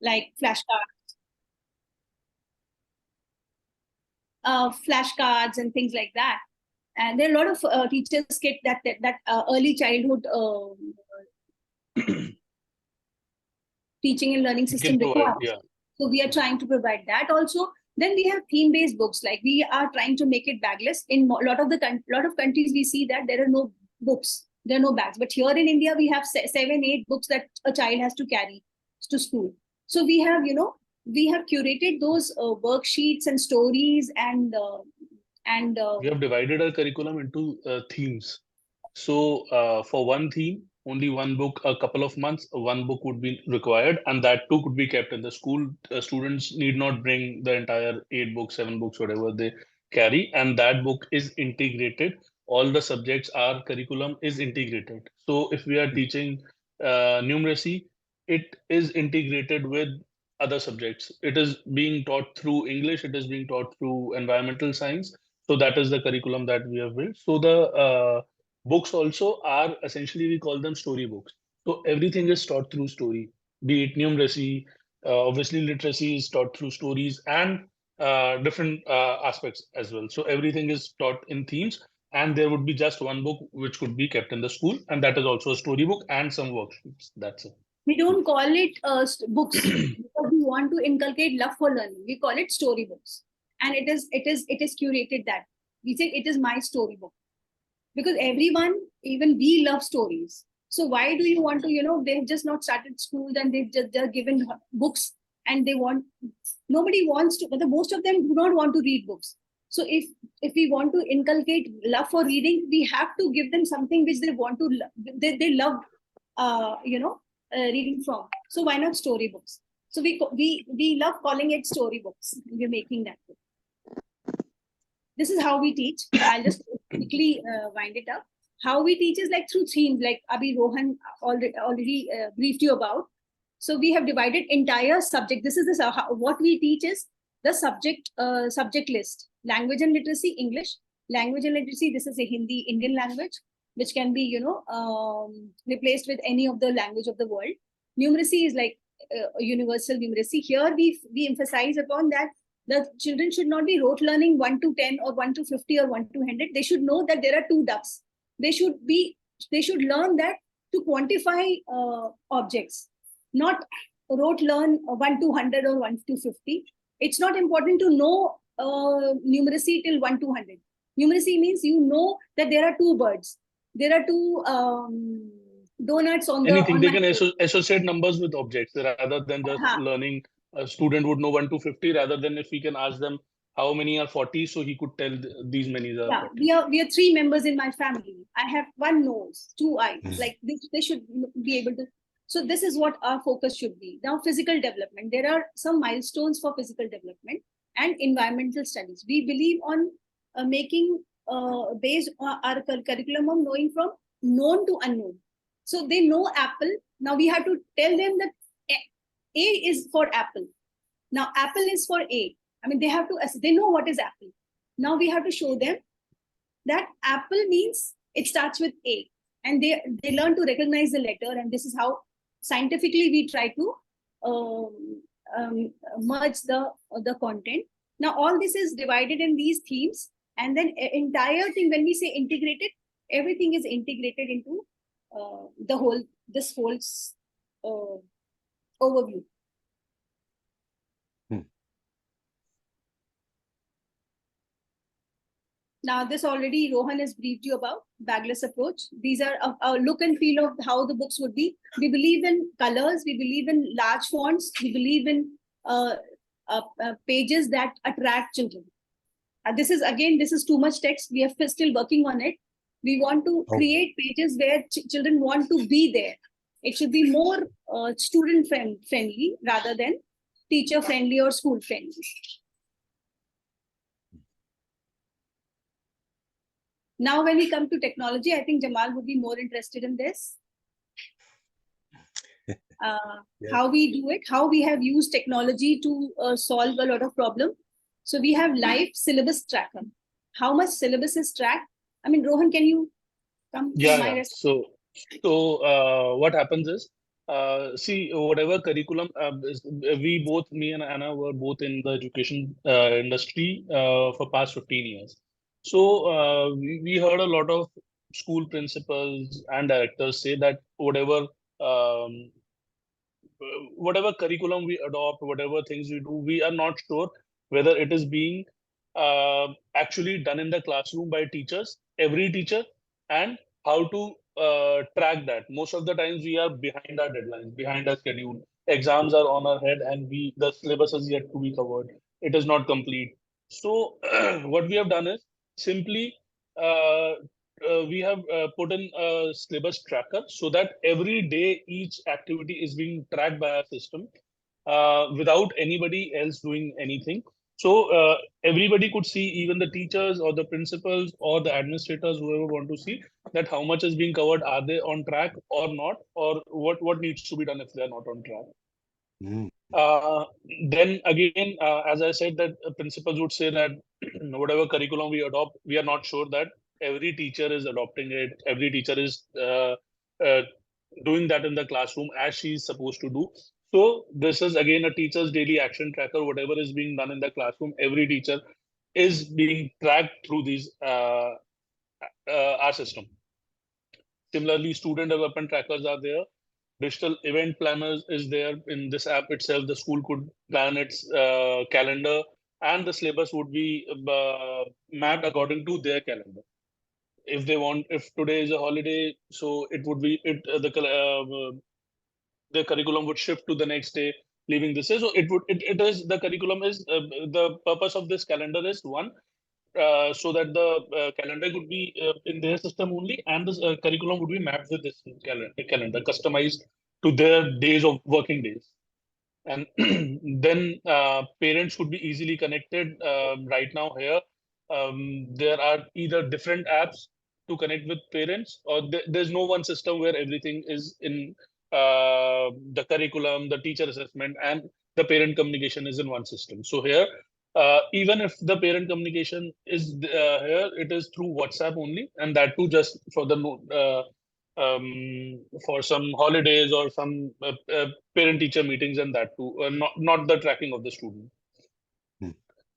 like flashcards and things like that. And there are a lot of teachers kit that early childhood teaching and learning system requires. Yeah. So we are trying to provide that also. Then we have theme-based books. Like we are trying to make it bagless. In a lot of countries, we see that there are no books, there are no bags. But here in India, we have 7-8 books that a child has to carry to school. So we have, we have curated those worksheets and stories and we have divided our curriculum into themes. So for one theme, only one book, a couple of months, one book would be required, and that too could be kept in the school. Students need not bring the entire 8 books, 7 books, whatever they carry, and that book is integrated. All the subjects, our curriculum is integrated. So if we are teaching numeracy, it is integrated with other subjects. It is being taught through English, it is being taught through environmental science. So that is the curriculum that we have built. So the books also are essentially, we call them story books. So everything is taught through story, be it numeracy, obviously literacy is taught through stories and different aspects as well. So everything is taught in themes, and there would be just one book which could be kept in the school, and that is also a story book and some worksheets. That's it. We don't call it books because we want to inculcate love for learning. We call it story books, and it is curated that we say it is my story book. Because everyone, even we love stories. So why do you want to, they've just not started school and they're given books and nobody wants to, but most of them do not want to read books. So if we want to inculcate love for reading, we have to give them something which they want to, they love, reading from. So why not storybooks? So we love calling it storybooks. We're making that book. This is how we teach. I'll just quickly wind it up. How we teach is like through themes, like Abhi Rohan already briefed you about. So we have divided entire subject. This is what we teach is the subject list. Language and literacy, English. Language and literacy, this is a Hindi, Indian language, which can be, replaced with any of the language of the world. Numeracy is like universal numeracy. Here we emphasize upon that the children should not be rote learning 1 to 10 or 1 to 50 or 1 to 100. They should know that there are 2 ducks. They should learn that to quantify objects, not rote learn 1 to 100 or 1 to 50. It's not important to know numeracy till 1 to 100. Numeracy means you know that there are 2 birds. There are 2 donuts on anything. They can associate numbers with objects rather than just learning. A student would know 1 to 50 rather than if we can ask them how many are 40, so he could tell these many are 40. We are 3 members in my family. I have 1 nose, 2 eyes. Like they should be able to. So this is what our focus should be. Now, physical development. There are some milestones for physical development and environmental studies. We believe on making based on our curriculum of knowing from known to unknown. So they know apple. Now we have to tell them that A is for apple. Now apple is for A. I mean, they know what is apple. Now we have to show them that apple means it starts with A, and they learn to recognize the letter. And this is how scientifically we try to merge the content. Now all this is divided in these themes, and then entire thing, when we say integrated, everything is integrated into this whole overview. Now, this already Rohan has briefed you about bagless approach. These are a look and feel of how the books would be. We believe in colors. We believe in large fonts. We believe in pages that attract children. This is too much text. We are still working on it. We want to create pages where children want to be there. It should be more student friendly rather than teacher friendly or school friendly. Now, when we come to technology, I think Jamal would be more interested in this. How we do it, how we have used technology to solve a lot of problems. So we have live syllabus tracker. How much syllabus is tracked? I mean, Rohan, can you come? So what happens is See, whatever curriculum, we both, me and Anna, were both in the education industry for past 15 years. So we heard a lot of school principals and directors say that um, whatever curriculum we adopt, whatever things we do, we are not sure whether it is being actually done in the classroom by teachers, every teacher, and how to track that. Most of the times we are behind our deadlines, behind our schedule. Exams are on our head, and the syllabus is yet to be covered. It is not complete. So what we have done is simply uh, we have put in a syllabus tracker so that every day each activity is being tracked by our system without anybody else doing anything. So everybody could see, even the teachers or the principals or the administrators, whoever want to see that how much is being covered, are they on track or not, or what needs to be done if they are not on track. Mm. Uh, then again, as I said, that principals would say that whatever curriculum we adopt, we are not sure that every teacher is adopting it. Every teacher is doing that in the classroom as she is supposed to do. So this is again a teacher's daily action tracker. Whatever is being done in the classroom, every teacher is being tracked through these our system. Similarly, student development trackers are there. Digital event planners is there in this app itself. The school could plan its calendar, and the syllabus would be mapped according to their calendar. If they want, if today is a holiday, so it would be the curriculum would shift to the next day, leaving this day. So it is the curriculum is the purpose of this calendar is one, so that the calendar could be in their system only, and the curriculum would be mapped with this calendar, customized to their days of working days. And then parents could be easily connected. Right now here, there are either different apps to connect with parents, or there's no one system where everything is in the curriculum, the teacher assessment, and the parent communication is in one system. So here, even if the parent communication is here, it is through WhatsApp only, and that too just for the for some holidays or some parent-teacher meetings, and that too, not the tracking of the student. Hmm.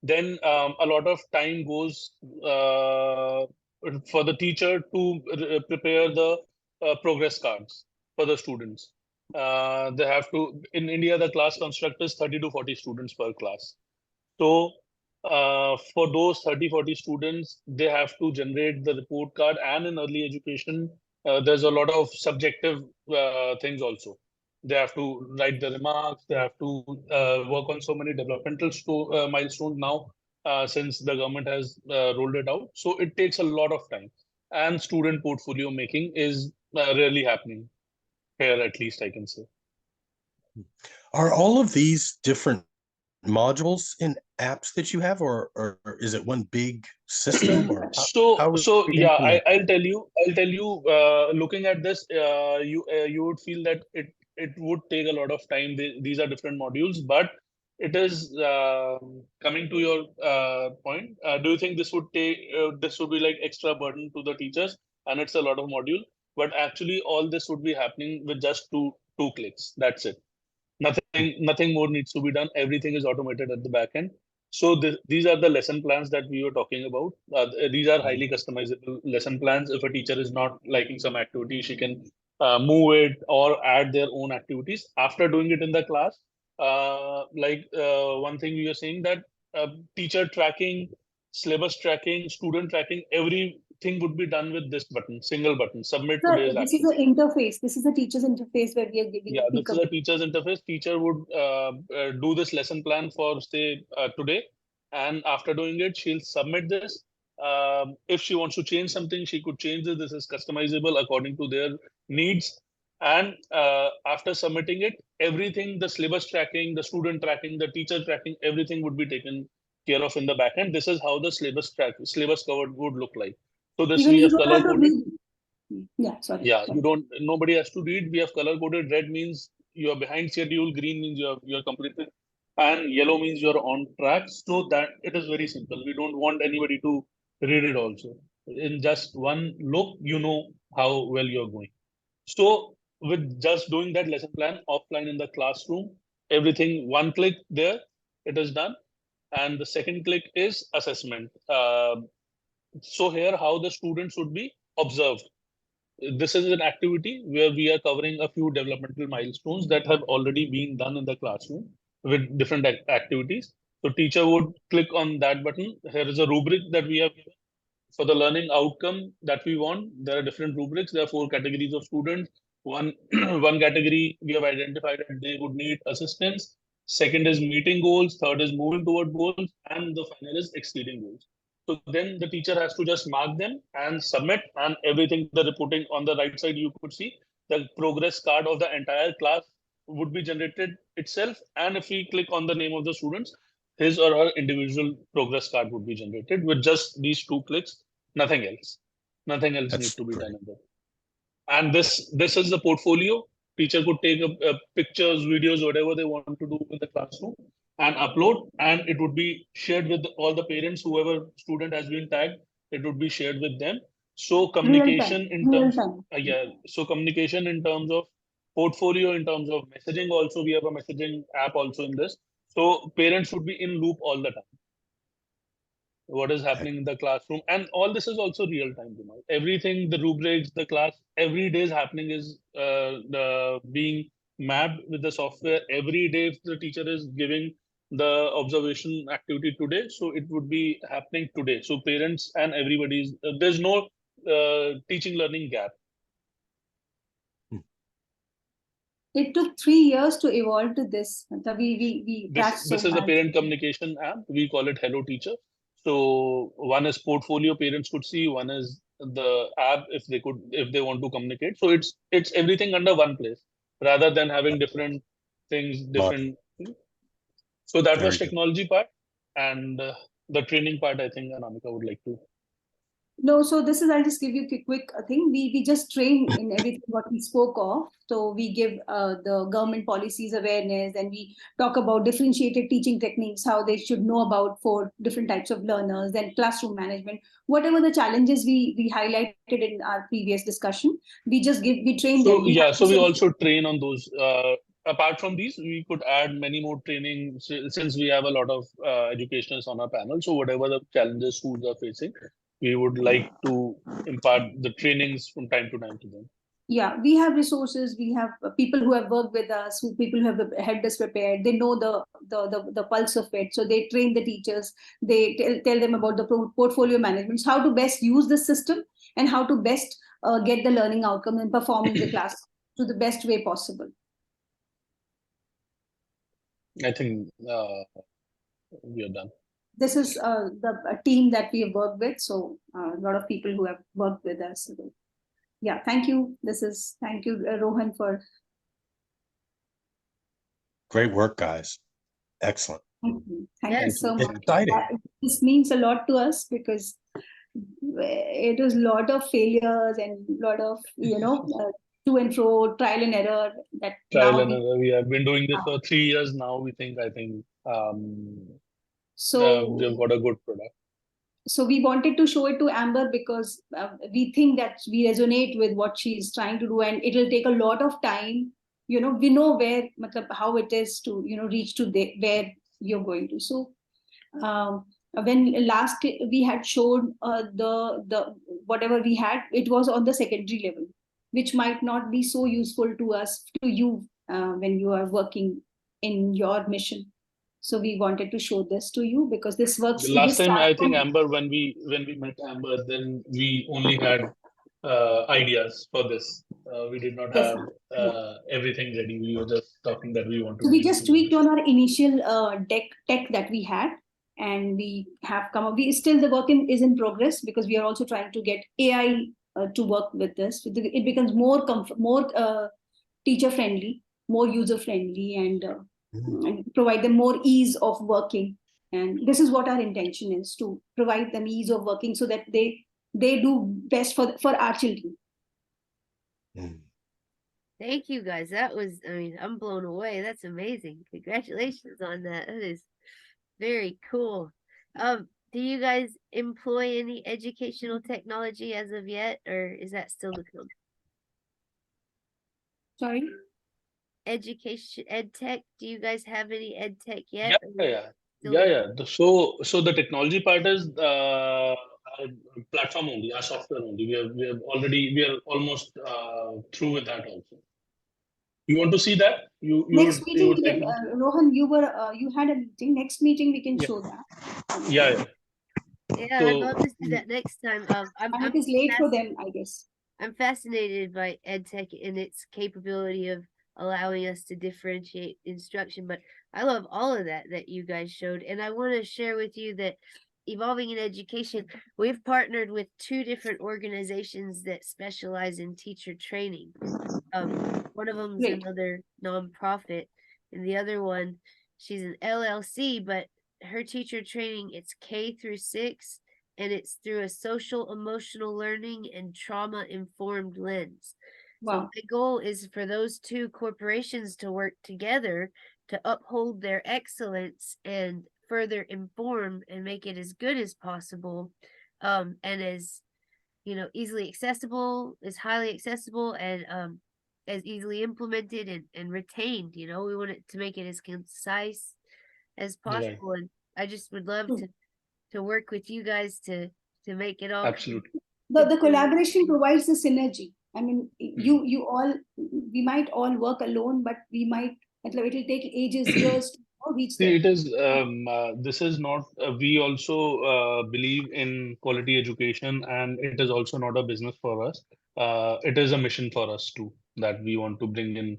Then a lot of time goes for the teacher to prepare the progress cards for the students. They have to, in India, the class construct is 30 to 40 students per class. So for those 30-40 students, they have to generate the report card. And in early education, there's a lot of subjective things also. They have to write the remarks. They have to work on so many developmental milestones now, since the government has rolled it out. So it takes a lot of time. And student portfolio making is rarely happening here, at least I can say. Are all of these different modules in apps that you have, or is it one big system, or So yeah, I'll tell you, looking at this, you would feel that it would take a lot of time. These are different modules, but it is coming to your point. Do you think this would be like extra burden to the teachers, and it's a lot of module? But actually, all this would be happening with just two clicks. That's it. Nothing more needs to be done. Everything is automated at the back end. So these are the lesson plans that we were talking about. These are highly customizable lesson plans. If a teacher is not liking some activity, she can move it or add their own activities after doing it in the class. One thing we were saying, that teacher tracking, syllabus tracking, student tracking, everything would be done with this button, single button, submit Sir, today's this action. is an interface. This is a teacher's interface where we are giving Yeah, a this is pick-up. a teacher's interface. Teacher would do this lesson plan for, say, today, and after doing it, she'll submit this. If she wants to change something, she could change it. This is customizable according to their needs. And after submitting it, everything, the syllabus tracking, the student tracking, the teacher tracking, everything would be taken care of in the back end. This is how the syllabus covered would look like. So this Even we you have don't color have to coded. read. Yeah, sorry. Yeah, sorry. nobody has to read. We have color coded. Red means you are behind schedule, green means you're completed, and yellow means you're on track. So that it is very simple. We don't want anybody to read it also. In just one look, you know how well you're going. So with just doing that lesson plan offline in the classroom. Everything, one click there, it is done. And the second click is assessment. So here, how the students would be observed. This is an activity where we are covering a few developmental milestones that have already been done in the classroom with different activities. So teacher would click on that button. Here is a rubric that we have given for the learning outcome that we want. There are different rubrics. There are 4 categories of students. One one category we have identified that they would need assistance. Second is meeting goals. Third is moving toward goals, and the final is exceeding goals. So then the teacher has to just mark them and submit, and everything. The reporting on the right side, you could see the progress card of the entire class would be generated itself. And if we click on the name of the students, his or her individual progress card would be generated with just these 2 clicks, nothing else. Nothing else need That's to be great. done in there. And this is the portfolio. Teacher could take pictures, videos, whatever they want to do in the classroom and upload, and it would be shared with all the parents, whoever student has been tagged, it would be shared with them. So communication in Real terms, time. yeah, so communication in terms of portfolio, in terms of messaging also, we have a messaging app also in this. So parents would be in loop all the time. What is happening in the classroom, and all this is also real time. Everything, the rubrics, the class, every day is happening is being mapped with the software. Every day, if the teacher is giving the observation activity today, so it would be happening today. So parents and everybody's there's no teaching learning gap. It took 3 years to evolve to this. We This so is the much. parent communication app. We call it Hello Teacher. So one is portfolio parents could see, one is the app if they want to communicate. So it's everything under one place rather than having different things, Module. different. So that was Very good. technology part, and the training part. I think Anamika would like to. No, so this is, I'll just give you a quick thing. We just train in everything what we spoke of. So we give the government policies awareness, and we talk about differentiated teaching techniques, how they should know about 4 different types of learners, then classroom management, whatever the challenges we highlighted in our previous discussion, we train them. So yeah, so we also train on those. Apart from these, we could add many more training since we have a lot of educationals on our panel. So whatever the challenges schools are facing, we would like to impart the trainings from time to time to them. Yeah, we have resources. We have people who have worked with us, people who have helped us prepare. They know the pulse of it. So they train the teachers. They tell them about the portfolio management, how to best use the system, and how to best get the learning outcome and perform in the class to the best way possible. I think we are done. This is the team that we have worked with. So a lot of people who have worked with us. Yeah, thank you. Thank you, Rohan, for. Great work, guys. Excellent. Thank you so much. Exciting. This means a lot to us because it was a lot of failures and a lot of, to and fro, trial and error. We have been doing this for 3 years now. We think, so we have got a good product. So we wanted to show it to Amber because we think that we resonate with what she's trying to do, and it'll take a lot of time. We know how it is to, reach to where you're going to. So when last we had showed the whatever we had, it was on the secondary level, which might not be so useful to you when you are working in your mission. So we wanted to show this to you because this works. The last time, I think, Amber, when we met Amber, then we only had ideas for this. We did not have everything ready. We were just talking that we want to. So we just tweaked on our initial tech that we had, and we have come up. The work is in progress because we are also trying to get AI to work with this. It becomes more teacher friendly, more user friendly, and provide them more ease of working. And this is what our intention is, to provide them ease of working so that they do best for our children. Thank you, guys. That was, I'm blown away. That's amazing. Congratulations on that. That is very cool. Do you guys employ any educational technology as of yet, or is that still to come? Sorry. Education, ed tech. Do you guys have any ed tech Yeah, yet? yeah, Still yeah, in- yeah. So the technology part is our platform only, our software only. We are almost through with that also. You want to see that? Next You meeting, would like to? Rohan, you had a meeting. Next meeting, we can Yeah. show that. Yeah, yeah. Yeah, I'd So love to see that next time. And it is late for them, I guess. I'm fascinated by ed tech and its capability of allowing us to differentiate instruction, but I love all of that you guys showed. And I want to share with you that Evolving in Education, we've partnered with 2 different organizations that specialize in teacher training. One of them is Great. another nonprofit, and the other one, she's an LLC, but her teacher training, it's K through 6, and it's through a social emotional learning and trauma informed lens. So Wow. my goal is for those 2 corporations to work together to uphold their excellence and further inform and make it as good as possible, and as easily accessible, as highly accessible, and as easily implemented and retained. We want it to make it as concise as right, possible, and I just would love True. to work with you guys to make it all come absolutely. The together. collaboration provides the synergy. I mean, you all, we might all work alone, but it will take ages, years to reach See, there. it is this is not we also believe in quality education, and it is also not a business for us. It is a mission for us too that we want to bring in.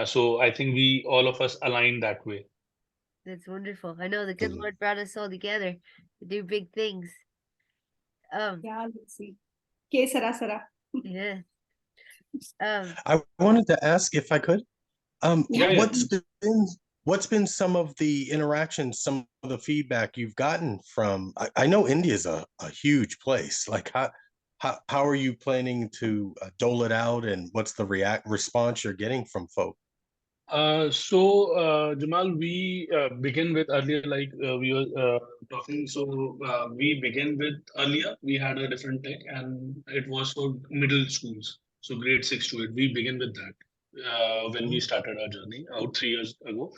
So I think we all of us align that way. That's wonderful. I know the good Mhm. Lord brought us all together to do big things. Yeah, let's see. K Sara Sara. Yeah. I wanted to ask if I could. Yeah, yeah. What's been some of the interactions, some of the feedback you've gotten from? I know India is a huge place. Like how are you planning to dole it out, and what's the response you're getting from folks? Jamal, we begin with earlier, like we were talking. So we begin with earlier, we had a different tech, and it was for middle schools. So grade 6 to 8, we begin with that when we started our journey out 3 years ago.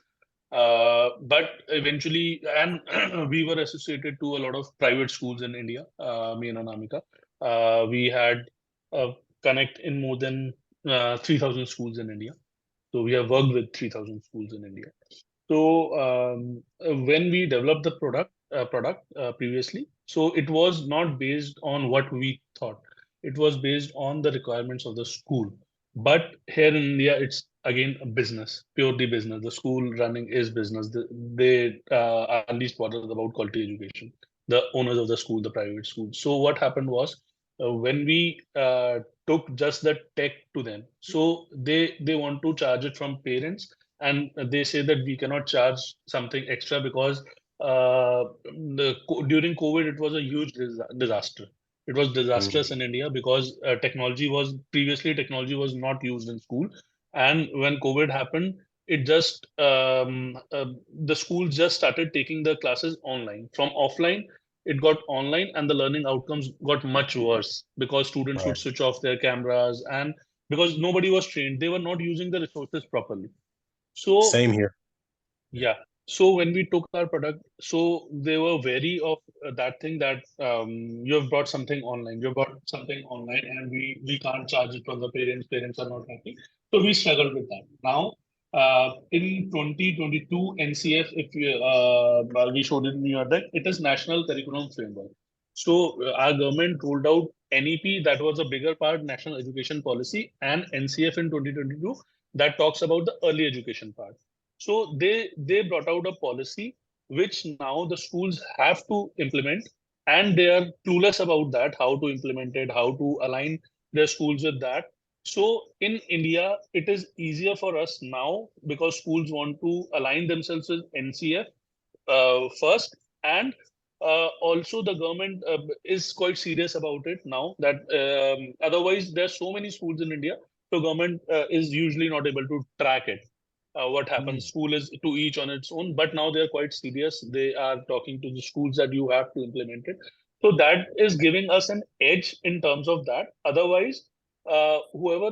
But eventually, and we were associated to a lot of private schools in India, me and Anamika. We had connect in more than 3,000 schools in India. So we have worked with 3,000 schools in India. So when we developed the product previously, so it was not based on what we thought. It was based on the requirements of the school. But here in India, it's again a business, purely business. The school running is business. They are least bothered about quality education. The owners of the school, the private school. So what happened was when we took just the tech to them, so they want to charge it from parents, and they say that we cannot charge something extra because during COVID it was a huge disaster. It was disastrous in India because technology was not used in school, and when COVID happened, it just the schools just started taking the classes online from offline. It got online, and the learning outcomes got much worse because students would Right. switch off their cameras, and because nobody was trained, they were not using the resources properly. So Same here. yeah. So when we took our product, so they were wary of that thing that you have brought something online, you have brought something online, and we can't charge it from the parents. Parents are not happy. So we struggled with that. Now, in 2022 NCF, if we showed it in your deck, it is National Curriculum Framework. So our government rolled out NEP, that was a bigger part, National Education Policy, and NCF in 2022 that talks about the early education part. So they brought out a policy which now the schools have to implement, and they are clueless about that, how to implement it, how to align their schools with that. So in India, it is easier for us now because schools want to align themselves with NCF first, and also the government is quite serious about it now. That otherwise there are so many schools in India, so government is usually not able to track it. What happens? School is to each on its own, but now they are quite serious. They are talking to the schools that you have to implement it. So that is giving us an edge in terms of that. Otherwise, whoever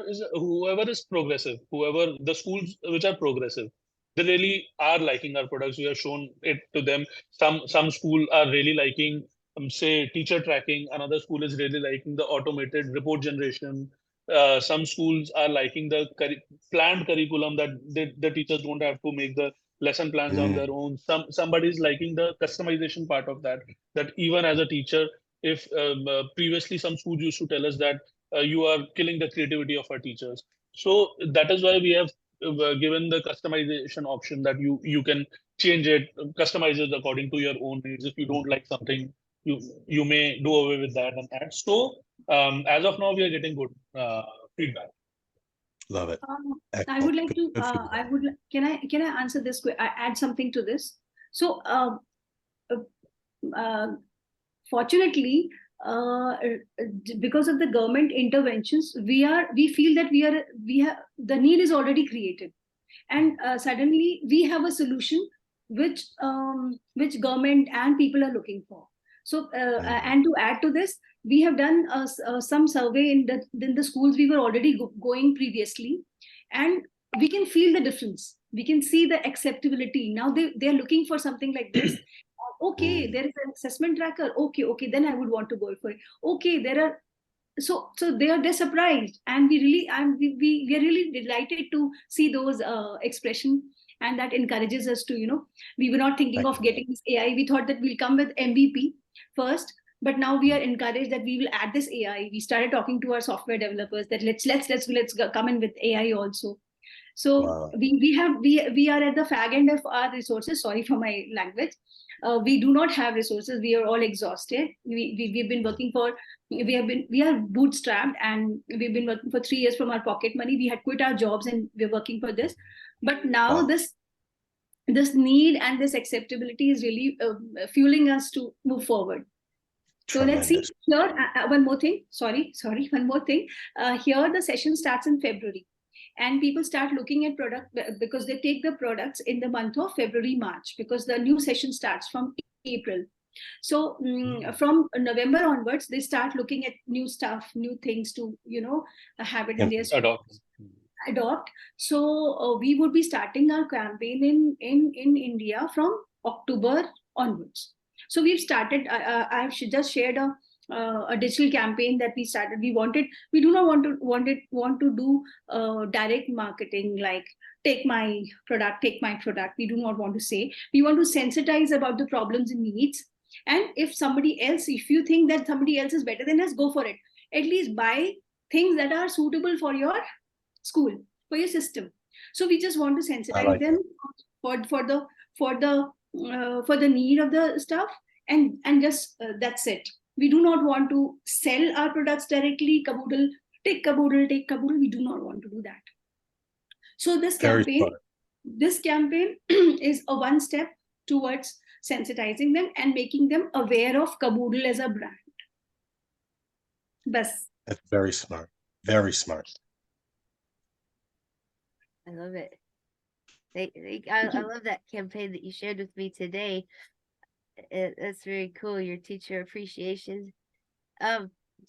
is progressive, whoever the schools which are progressive, they really are liking our products. We have shown it to them. Some school are really liking, say, teacher tracking. Another school is really liking the automated report generation. Some schools are liking the planned curriculum that the teachers don't have to make the lesson plans on their own. Somebody is liking the customization part of that. That even as a teacher, if previously some schools used to tell us that you are killing the creativity of our teachers. So that is why we have given the customization option that you can change it, customize it according to your own needs. If you don't like something, you may do away with that and add. So as of now, we are getting good feedback. Love it. I would like to. Good feedback. Can I answer this? I add something to this. So, fortunately, because of the government interventions, we feel that the need is already created, and suddenly we have a solution which government and people are looking for. So, and to add to this, we have done some survey in the schools we were already going previously, and we can feel the difference. We can see the acceptability. Now they're looking for something like this. Okay, there is an assessment tracker. Okay, then I would want to go for it. Okay, there are so they're surprised, and we are really delighted to see those expression, and that encourages us to, we were not thinking of getting this AI. We thought that we'll come with MVP first, but now we are encouraged that we will add this AI. We started talking to our software developers that let's come in with AI also. So we are at the fag end of our resources. Sorry for my language. We do not have resources. We are all exhausted. We've been working for. We are bootstrapped, and we've been working for 3 years from our pocket money. We had quit our jobs and we're working for this. But now this need and this acceptability is really fueling us to move forward. So let's see here. One more thing. Sorry. One more thing. Here the session starts in February. And people start looking at product because they take the products in the month of February, March, because the new session starts from April. So from November onwards, they start looking at new stuff, new things to, have it in their adopt. So we would be starting our campaign in India from October onwards. So we've started, I should just shared a digital campaign that we started. We do not want to do direct marketing like take my product. We do not want to say. We want to sensitize about the problems and needs. And if you think that somebody else is better than us, go for it. At least buy things that are suitable for your school, for your system. So we just want to sensitize them for the need of the stuff, and just that's it. We do not want to sell our products directly. Kaboodle. We do not want to do that. So this campaign is a one step towards sensitizing them and making them aware of Kaboodle as a brand. Bas. That's very smart. Very smart. I love it. I love that campaign that you shared with me today. That's very cool. Your teacher appreciation.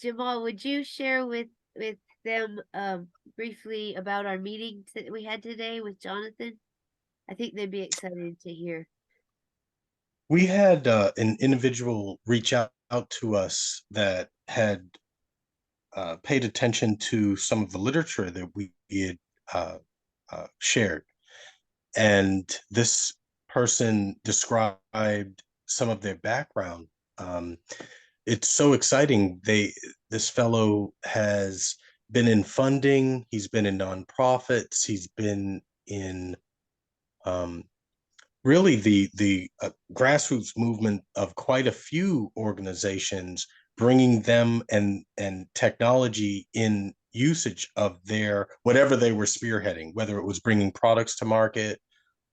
Jamal, would you share with them briefly about our meeting that we had today with Jonathan? I think they'd be excited to hear. We had an individual reach out to us that had paid attention to some of the literature that we had shared. And this person described some of their background. It's so exciting. This fellow has been in funding. He's been in nonprofits. He's been in really the grassroots movement of quite a few organizations, bringing them and technology in usage of their whatever they were spearheading, whether it was bringing products to market.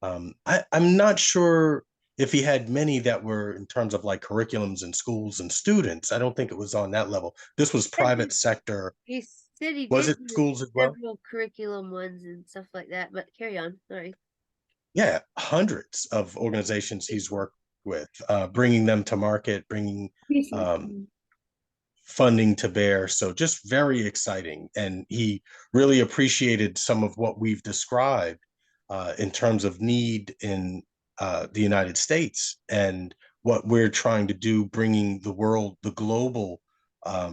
I'm not sure if he had many that were in terms of like curriculums in schools and students. I don't think it was on that level. This was private sector. He said he was did it schools as well? Several curriculum ones and stuff like that, but carry on. Sorry. Yeah, hundreds of organizations he's worked with, bringing them to market, bringing funding to bear. So just very exciting. And he really appreciated some of what we've described in terms of need in the United States and what we're trying to do, bringing the world, the global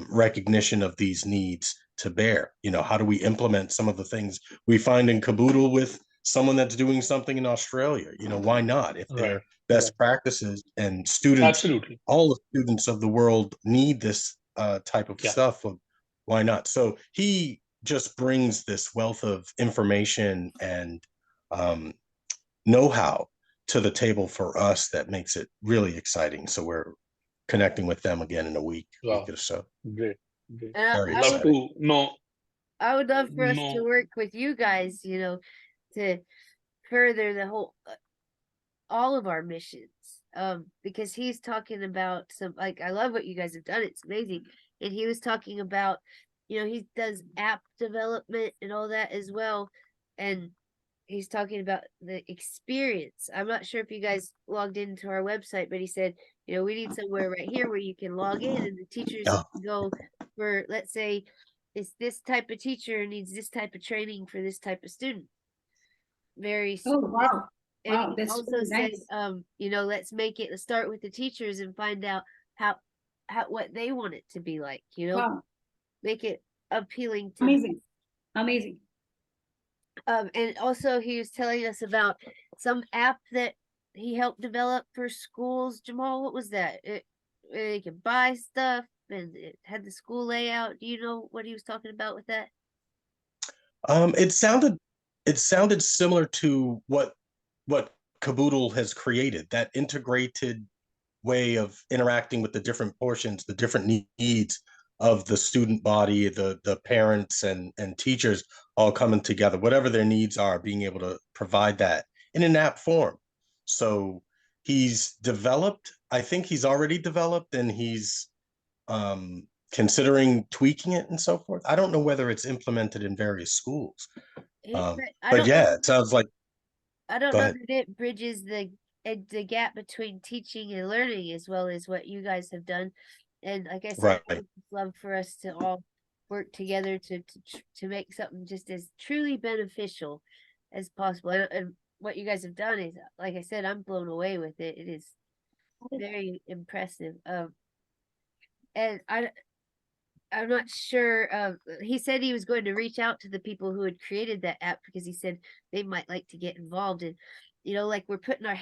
recognition of these needs to bear. You know, how do we implement some of the things we find in Kaboodle with someone that's doing something in Australia? You know, why not? If they're best practices and students, Absolutely. all the students of the world need this type of stuff, why not? So he just brings this wealth of information and know-how to the table for us that makes it really exciting. So we're connecting with them again in a week or so. Great. Very Love exciting. to know. I would love for us to work with you guys, you know, to further the whole all of our missions. Because he's talking about some, like, I love what you guys have done. It's amazing. And he was talking about, you know, he does app development and all that as well. And he's talking about the experience. I'm not sure if you guys logged into our website, but he said, you know, we need somewhere right here where you can log in and the teachers go for, let's say, it's this type of teacher needs this type of training for this type of student. Very wow. And Wow, he that's also really said, nice. you know, let's start with the teachers and find out how what they want it to be like, you know, make it appealing to Amazing. And also he was telling us about some app that he helped develop for schools. Jamal, what was that? You could buy stuff and it had the school layout. Do you know what he was talking about with that? It sounded similar to what Kaboodle has created, that integrated way of interacting with the different portions, the different needs of the student body, the parents and teachers all coming together, whatever their needs are, being able to provide that in an app form. So he's developed, I think he's already developed, and he's considering tweaking it and so forth. I don't know whether it's implemented in various schools. But yeah, it sounds like, I don't know that it bridges the gap between teaching and learning as well as what you guys have done. And like I said, I'd love for us to all work together to make something just as truly beneficial as possible. And what you guys have done is, like I said, I'm blown away with it. It is very impressive. And I'm not sure. He said he was going to reach out to the people who had created that app because he said they might like to get involved. And, you know, like we're putting our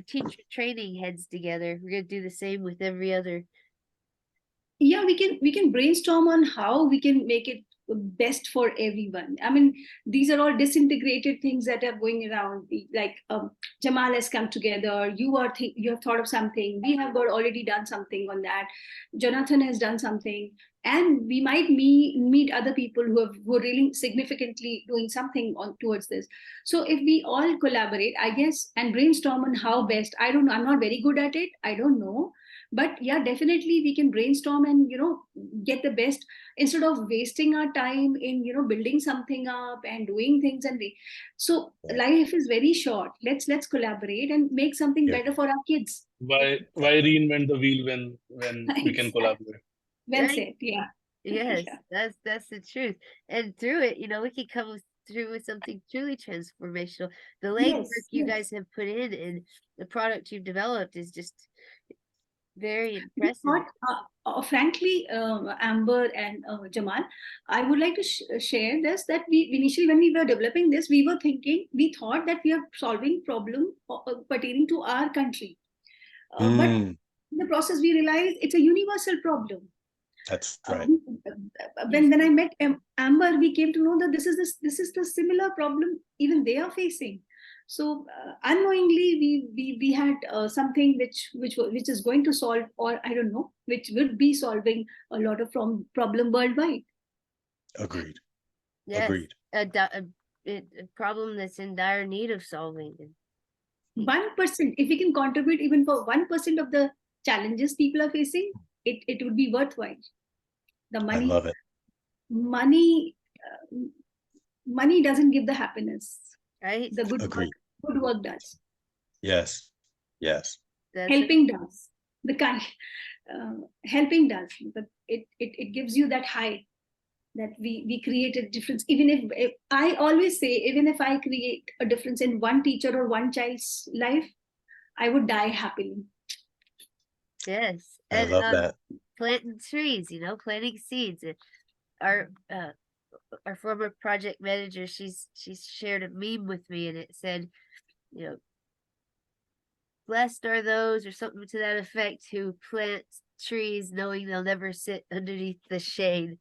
teacher training heads together. We're going to do the same with every other. Yeah, we can brainstorm on how we can make it best for everyone. I mean, these are all disintegrated things that are going around. Like Jamal has come together. You have thought of something. We have already done something on that. Jonathan has done something, and we might meet other people who are really significantly doing something towards this. So if we all collaborate, I guess, and brainstorm on how best. I don't know. I'm not very good at it. I don't know. But yeah, definitely we can brainstorm and, you know, get the best instead of wasting our time in, you know, building something up and doing things. So life is very short. Let's collaborate and make something better for our kids. Why reinvent the wheel when we can collaborate? Well said. Yeah. Yes, that's the truth. And through it, you know, we can come through with something truly transformational. The legwork you guys have put in and the product you've developed is just very impressive. Frankly, Amber and Jamal, I would like to share this, that we initially, when we were developing this, we thought that we are solving problem pertaining to our country. But in the process, we realized it's a universal problem. That's right. When I met Amber, we came to know that this is the similar problem even they are facing. So unknowingly, we had something which is going to solve, or I don't know, which would be solving a lot of problem worldwide. Agreed. Yes. Agreed. A problem that's in dire need of solving. 1%, if we can contribute even for 1% of the challenges people are facing, it would be worthwhile. The money, I love it. Money doesn't give the happiness. Right. The good work does. Yes. Helping does. the kind helping does, but it gives you that high that we create a difference. Even if I always say, even if I create a difference in one teacher or one child's life, I would die happily. Yes. I love that. Planting trees, planting seeds. Our former project manager, she's shared a meme with me, and it said, blessed are those, or something to that effect, who plant trees knowing they'll never sit underneath the shade.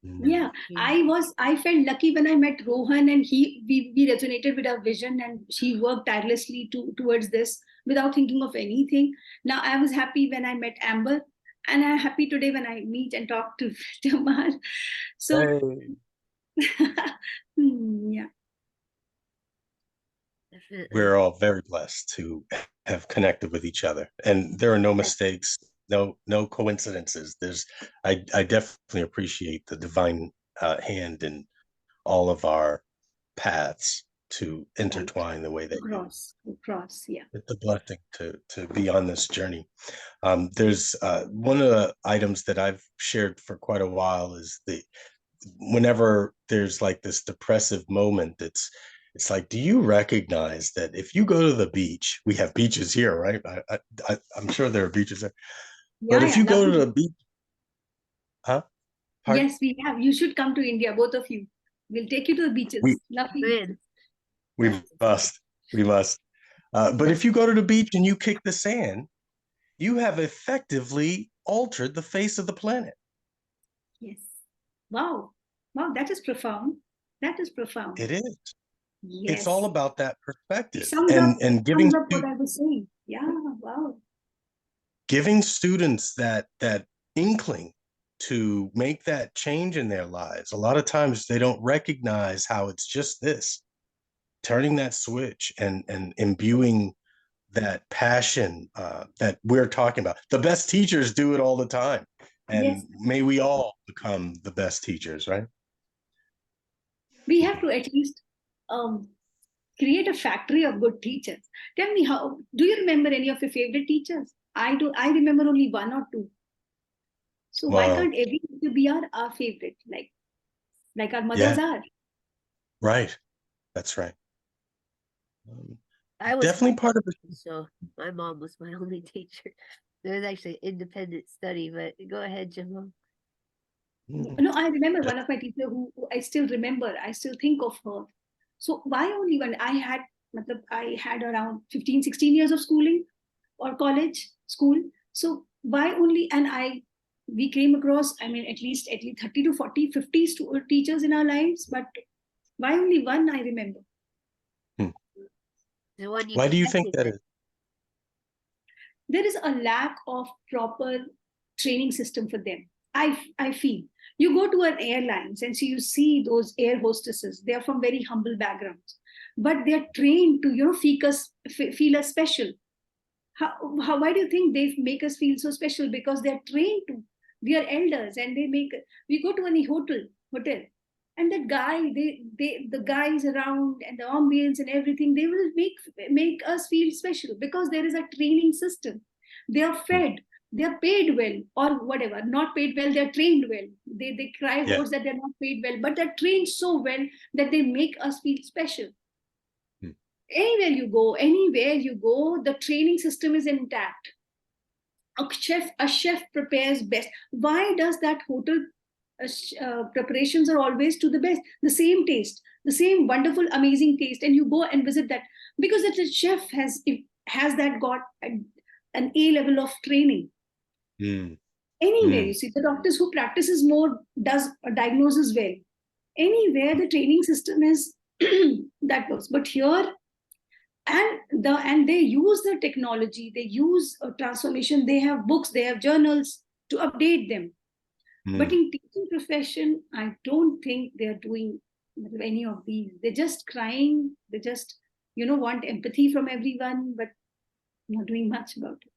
Yeah, I felt lucky when I met Rohan, and we resonated with our vision, and she worked tirelessly towards this without thinking of anything. Now I was happy when I met Amber, and I'm happy today when I meet and talk to Jamal. So yeah. We're all very blessed to have connected with each other, and there are no mistakes, no coincidences. I definitely appreciate the divine hand in all of our paths to intertwine the way that across, yeah. It's a blessing to be on this journey. There's one of the items that I've shared for quite a while is whenever there's like this depressive moment, it's like, do you recognize that if you go to the beach, we have beaches here, right? I'm sure there are beaches there. Yeah, but if you go to the beach, huh? Pardon? Yes, we have. You should come to India, both of you. We'll take you to the beaches. We must. But if you go to the beach and you kick the sand, you have effectively altered the face of the planet. Yes. Wow, that is profound. That is profound. It is. Yes. It's all about that perspective and giving up what I was saying. Yeah, wow. Giving students that inkling to make that change in their lives. A lot of times they don't recognize how it's just this, turning that switch and imbuing that passion that we're talking about. The best teachers do it all the time. And yes, may we all become the best teachers, right? We have to at least create a factory of good teachers. Tell me, do you remember any of your favorite teachers? I do. I remember only one or two. So why can't every teacher be our favorite, like our mothers are? Right. That's right. I was definitely part of it. So my mom was my only teacher. There was actually independent study, but go ahead, Jamal. No, I remember one of my teachers who I still remember. I still think of her. So why only one? I had around 15, 16 years of schooling or school. So why only? And we came across, at least 30 to 40, 50 teachers in our lives. But why only one? I remember. Why do you think that is? There is a lack of proper training system for them. I feel you go to an airlines and so you see those air hostesses. They are from very humble backgrounds, but they are trained to feel us special. Why do you think they make us feel so special? Because they are trained to. We are elders, and we go to any hotel, and that guy, the guys around and the ambience and everything, they will make us feel special because there is a training system. They are fed. They are paid well, or whatever. Not paid well, they are trained well. They cry words that they're not paid well, but they're trained so well that they make us feel special. Anywhere you go, the training system is intact. A chef prepares best. Why does that hotel preparations are always to the best? The same taste, the same wonderful, amazing taste, and you go and visit that because the chef has got an A level of training. Anywhere you see the doctors who practices more does diagnoses well. Anywhere the training system is that works, but here and they use the technology, they use transformation. They have books, they have journals to update them. But in teaching profession, I don't think they are doing any of these. They're just crying. They just want empathy from everyone, but not doing much about it.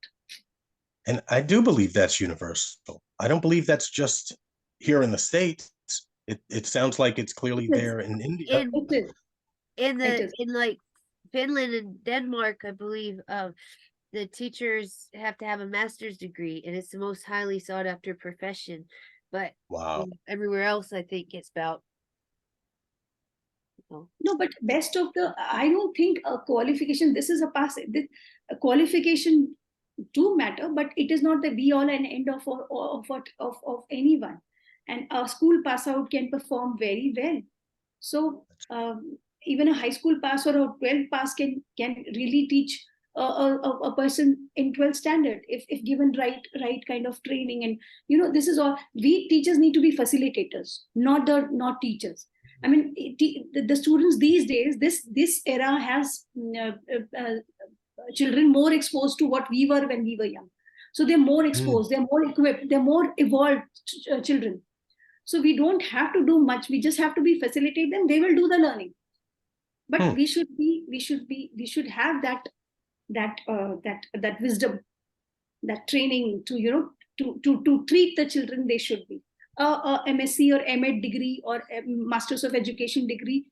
And I do believe that's universal. I don't believe that's just here in the States. It sounds like it's clearly there in India. In like Finland and Denmark, I believe, the teachers have to have a master's degree, and it's the most highly sought after profession. But Wow. everywhere else, I think it's about. No, but best of the, I don't think a qualification, this is a pass, a qualification do matter, but it is not the be all and end of anyone. And a school pass out can perform very well. So even a high school pass or a 12th pass can really teach a person in 12th standard if given right kind of training. And this is all, we teachers need to be facilitators, not teachers. I mean, the students these days, this era has children more exposed to what we were when we were young. So they're more exposed, they're more equipped, they're more evolved children. So we don't have to do much. We just have to facilitate them. They will do the learning. But we should have that wisdom, that training to to treat the children they should be. A MSc or MEd degree or a Masters of Education degree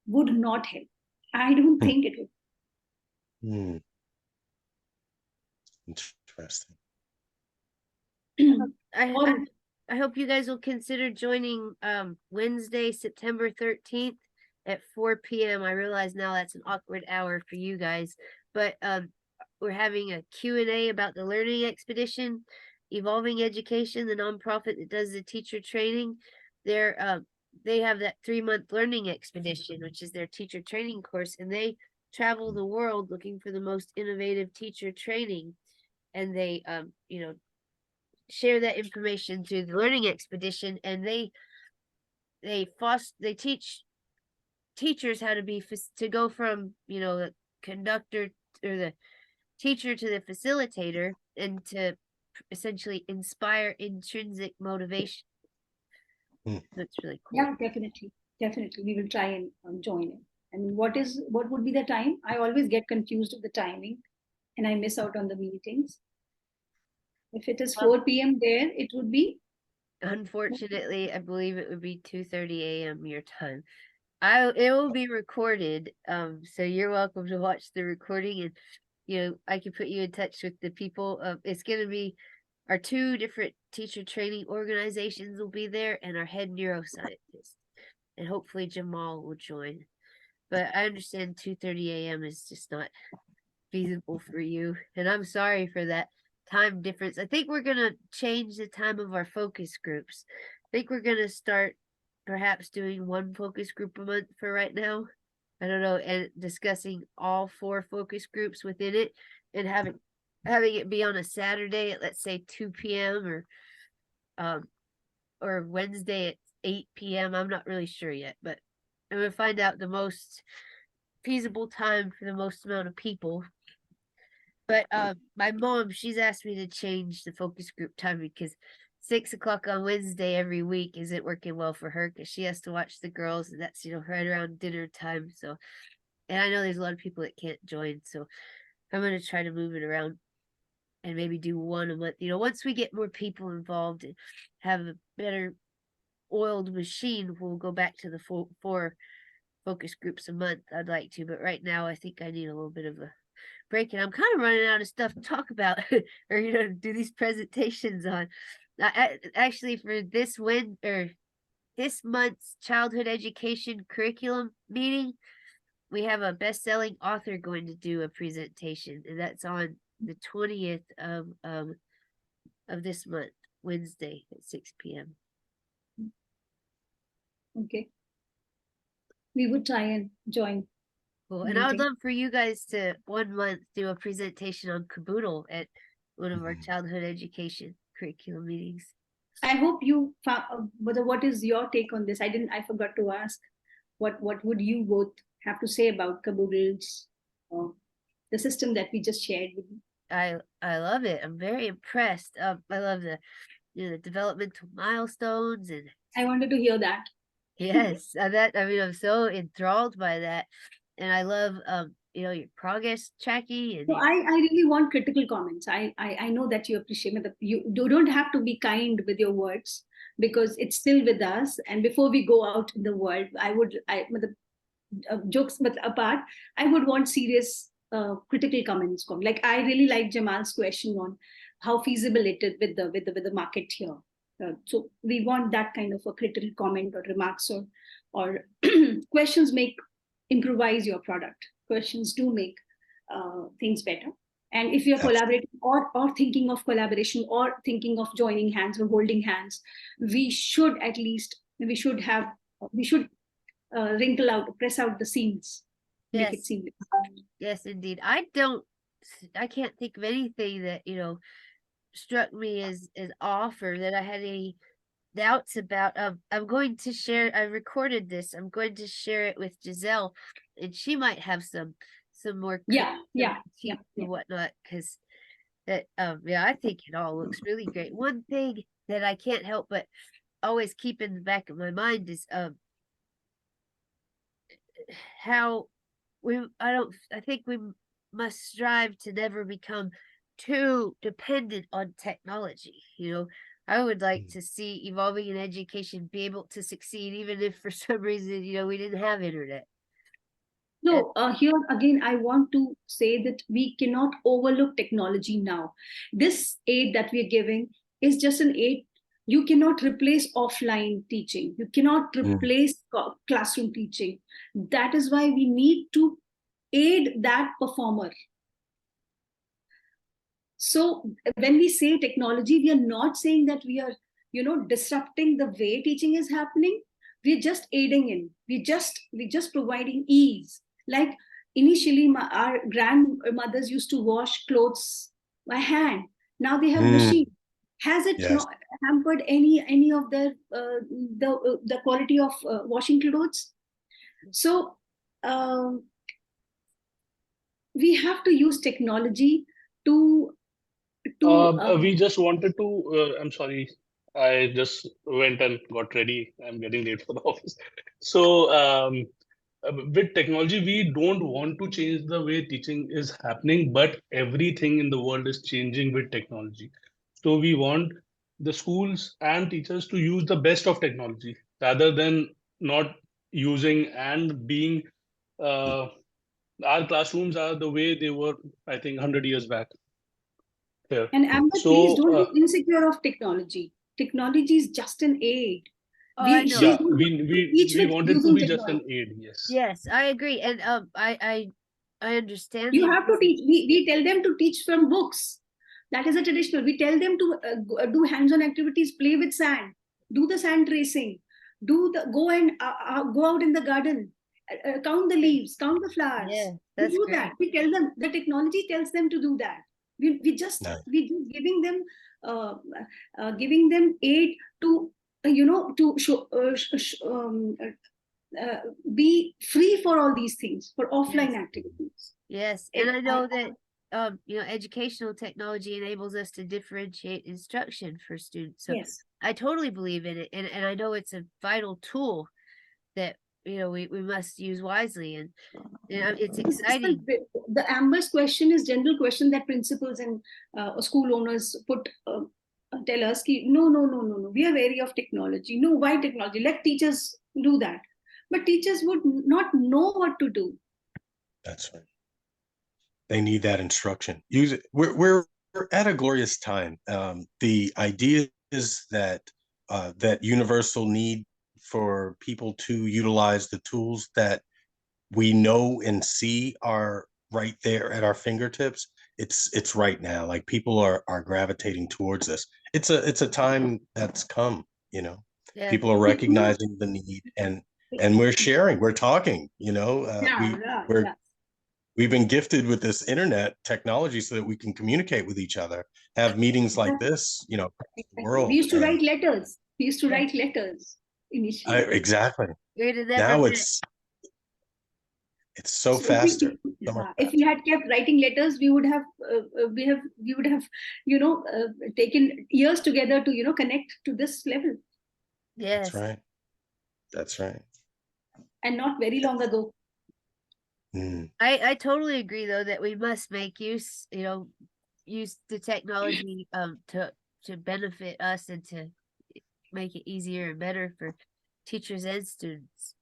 would not help. I don't think it would. Interesting. I hope you guys will consider joining Wednesday, September 13th at 4 p.m. I realize now that's an awkward hour for you guys, but we're having a Q&A about the learning expedition. Evolving Education, the nonprofit that does the teacher training, they have that 3-month learning expedition, which is their teacher training course, and they travel the world looking for the most innovative teacher training, and they share that information through the learning expedition, and they teach teachers how to go from the conductor or the teacher to the facilitator, and to essentially inspire intrinsic motivation. That's really cool. Yeah, definitely we will try and join in. And what would be the time? I always get confused with the timing and I miss out on the meetings. If it is 4 p.m. there, it would be, unfortunately, I believe it would be 2:30 a.m. your time. It will be recorded, so you're welcome to watch the recording, and I can put you in touch with the people. It's going to be our 2 different teacher training organizations will be there, and our head neuroscientist, and hopefully Jamal will join. But I understand 2:30 a.m. is just not feasible for you, and I'm sorry for that time difference. I think we're going to change the time of our focus groups. I think we're going to start perhaps doing 1 focus group a month for right now. I don't know, and discussing all 4 focus groups within it, and having it be on a Saturday at, let's say, 2 p.m. or Wednesday at 8 p.m. I'm not really sure yet, but I'm going to find out the most feasible time for the most amount of people. But my mom, she's asked me to change the focus group time because 6 o'clock on Wednesday every week isn't working well for her, because she has to watch the girls, and that's right around dinner time. So, and I know there's a lot of people that can't join, so I'm going to try to move it around and maybe do 1 a month. Once we get more people involved and have a better oiled machine, we'll go back to the 4 focus groups a month. I'd like to, but right now I think I need a little bit of a break, and I'm kind of running out of stuff to talk about or do these presentations on. Actually, for this month's childhood education curriculum meeting, we have a best-selling author going to do a presentation, and that's on the 20th of this month, Wednesday at 6 p.m. Okay. We would try and join. Cool. And I would love for you guys to 1 month do a presentation on Kaboodle at one of our childhood education curriculum meetings. I hope you found, what is your take on this? I forgot to ask, what would you both have to say about Kaboodles, the system that we just shared with you? I love it. I'm very impressed. I love the the developmental milestones, and I wanted to hear that. Yes, I'm so enthralled by that, and I love your progress tracking. And so I really want critical comments. I know that you appreciate it. You don't have to be kind with your words, because it's still with us. And before we go out in the world, jokes apart, I would want serious critical comments come. Like I really like Jamal's question on how feasible it is with the market here. So we want that kind of a critical comment or remarks or questions make improvise your product. Questions do make things better. And if you're collaborating or thinking of collaboration or thinking of joining hands or holding hands, we should wrinkle out, press out the seams, make it seamless. Yes, indeed. I can't think of anything that, struck me as off or that I had any doubts about. I'm going to share, I recorded this, I'm going to share it with Giselle, and she might have some more and whatnot, because that I think it all looks really great. One thing that I can't help but always keep in the back of my mind is how I think we must strive to never become too dependent on technology. I would like to see evolving in education be able to succeed even if for some reason we didn't have internet. No, here again, I want to say that we cannot overlook technology now. This aid that we are giving is just an aid. You cannot replace offline teaching. You cannot replace classroom teaching. That is why we need to aid that performer. So when we say technology, we are not saying that we are, disrupting the way teaching is happening. We're just aiding in. We're just providing ease. Like initially, our grandmothers used to wash clothes by hand. Now they have machine. Has it not hampered any of the quality of washing clothes? So we have to use technology to we just wanted to I'm sorry, I just went and got ready. I'm getting late for the office. So with technology, we don't want to change the way teaching is happening, but everything in the world is changing with technology. So we want the schools and teachers to use the best of technology rather than not using and being our classrooms are the way they were, I think, 100 years back. Here. And Amber, please don't be insecure of technology. Technology is just an aid. We wanted to be just an aid. Yes, I agree, and I understand. You have to teach. We tell them to teach from books. That is a traditional. We tell them to do hands-on activities, play with sand, do the sand tracing, go out in the garden, count the leaves, count the flowers. Yeah, we do that. We tell them. The technology tells them to do that. We just giving them aid to be free for all these things, for offline activities. Yes, and I know that educational technology enables us to differentiate instruction for students. So I totally believe in it, and I know it's a vital tool that we must use wisely, and it's exciting. The Amber's question is general question that principals and school owners tell us, no, we are wary of technology. No, why technology? Let teachers do that. But teachers would not know what to do. That's right. They need that instruction. Use it. We're at a glorious time. The idea is that that universal need for people to utilize the tools that we know and see are right there at our fingertips. It's right now. Like people are gravitating towards this. It's a time that's come. People are recognizing the need, and we're sharing. We're talking. We've been gifted with this internet technology so that we can communicate with each other, have meetings like this. The world. We used to write letters. Initially. Exactly. Now it's so faster. If we had kept writing letters, we would have taken years together to connect to this level. Yes, that's right. And not very long ago. I totally agree, though, that we must make use the technology to benefit us and to make it easier and better for teachers and students.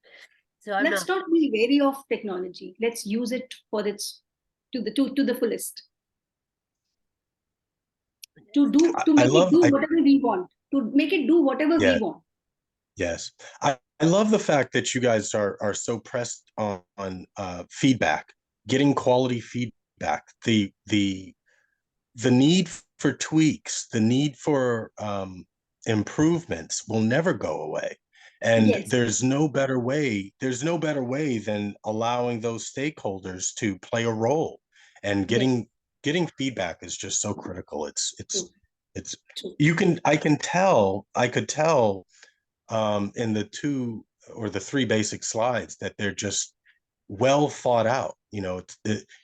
So let's not be wary of technology. Let's use it for its to the fullest. To I make love- it do I- whatever we want. To make it do whatever Yeah. we want. Yes. I love the fact that you guys are so pressed on feedback, getting quality feedback, the need for tweaks, the need for improvements will never go away. And Yes. there's no better way than allowing those stakeholders to play a role. And getting feedback is just so critical. It's True. I could tell in the 2 or the 3 basic slides that they're just well thought out. You know,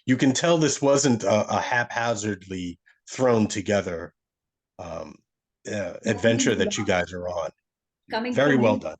you can tell this wasn't a haphazardly thrown together adventure that you guys are on. Coming Very from well you, done.